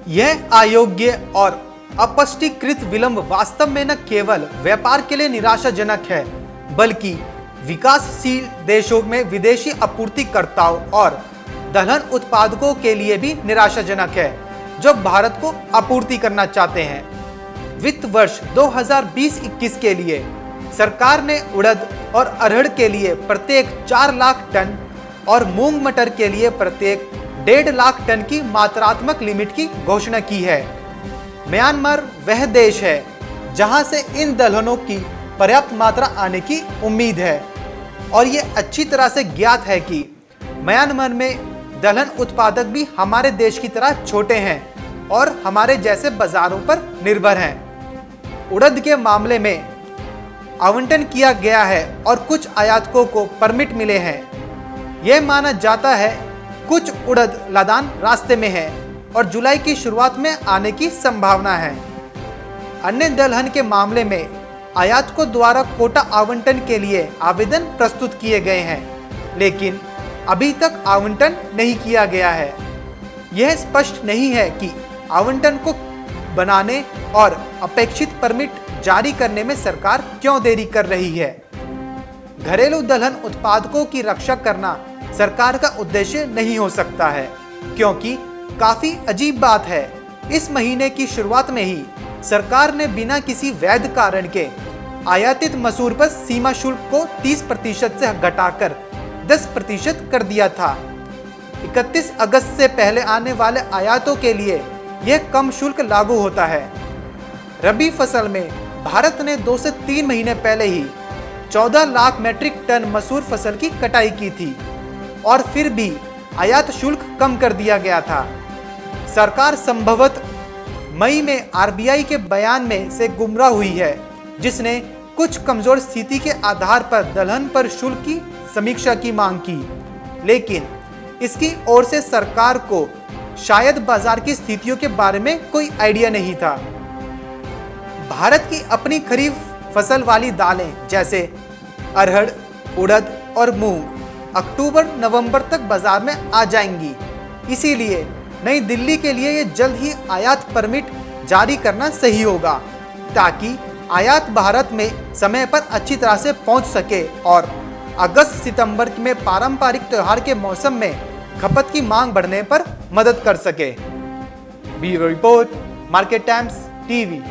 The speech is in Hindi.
यह अयोग्य और अस्पष्टीकृत विलंब वास्तव में न केवल व्यापार के लिए निराशाजनक है, बल्कि विकासशील देशों में विदेशी आपूर्तिकर्ताओं और दलहन उत्पादकों के लिए भी निराशाजनक है, जो भारत को आपूर्ति करना चाहते हैं। वित्त वर्ष 2020-21 के लिए सरकार ने उड़द और अरहर के लिए प्रत्येक 4 लाख टन और मूंग मटर के लिए प्रत्येक 1.5 लाख टन की मात्रात्मक लिमिट की घोषणा की है। म्यांमार वह देश है जहां से इन दलहनों की पर्याप्त मात्रा आने की उम्मीद है और ये अच्छी तरह से ज्ञात है कि म्यांमार में दलहन उत्पादक भी हमारे देश की तरह छोटे हैं और हमारे जैसे बाजारों पर निर्भर हैं। उड़द के मामले में आवंटन किया गया है और कुछ आयातकों को परमिट मिले हैं। यह माना जाता है कुछ उड़द लदान रास्ते में है और जुलाई की शुरुआत में आने की संभावना है। अन्य दलहन के मामले में आयातकों द्वारा कोटा आवंटन के लिए आवेदन प्रस्तुत किए गए हैं, लेकिन अभी तक आवंटन नहीं किया गया है। यह स्पष्ट नहीं है कि आवंटन को बनाने और अपेक्षित परमिट जारी करने में सरकार क्यों देरी कर रही है। घरेलू दलहन उत्पादकों की रक्षा करना सरकार का उद्देश्य नहीं हो सकता है, क्योंकि काफी अजीब बात है, इस महीने की शुरुआत में ही सरकार ने बिना किसी वैध कारण के आयातित मसूर पर सीमा शुल्क को 30% से घटाकर 10% कर दिया था। 31 अगस्त से पहले आने वाले आयातों के लिए यह कम शुल्क लागू होता है। रबी फसल में भारत ने 2 से 3 महीने पहले ही 14 लाख मीट्रिक टन मसूर फसल की कटाई की थी और फिर भी आयात शुल्क कम कर दिया गया था। सरकार संभवतः मई में आरबीआई के बयान में से गुमराह हुई है, जिसने कुछ कमजोर स्थिति के आधार पर दलहन पर शुल्क की समीक्षा की मांग की, लेकिन इसकी ओर से सरकार को शायद बाजार की स्थितियों के बारे में कोई आइडिया नहीं था। भारत की अपनी खरीफ फसल वाली दालें जैसे अरहर, उड़द और मूंग अक्टूबर-नवंबर तक बाजार में आ जाएंगी। इसीलिए नई दिल्ली के लिए ये जल्द ही आयात परमिट जारी करना सही होगा, ताकि आयात भारत में समय पर अच्छी तरह से पहुंच सके और अगस्त-सितंबर में पारंपरिक त्योहार के मौसम में खपत की मांग बढ़ने पर मदद कर सके। Bureau report, market times TV.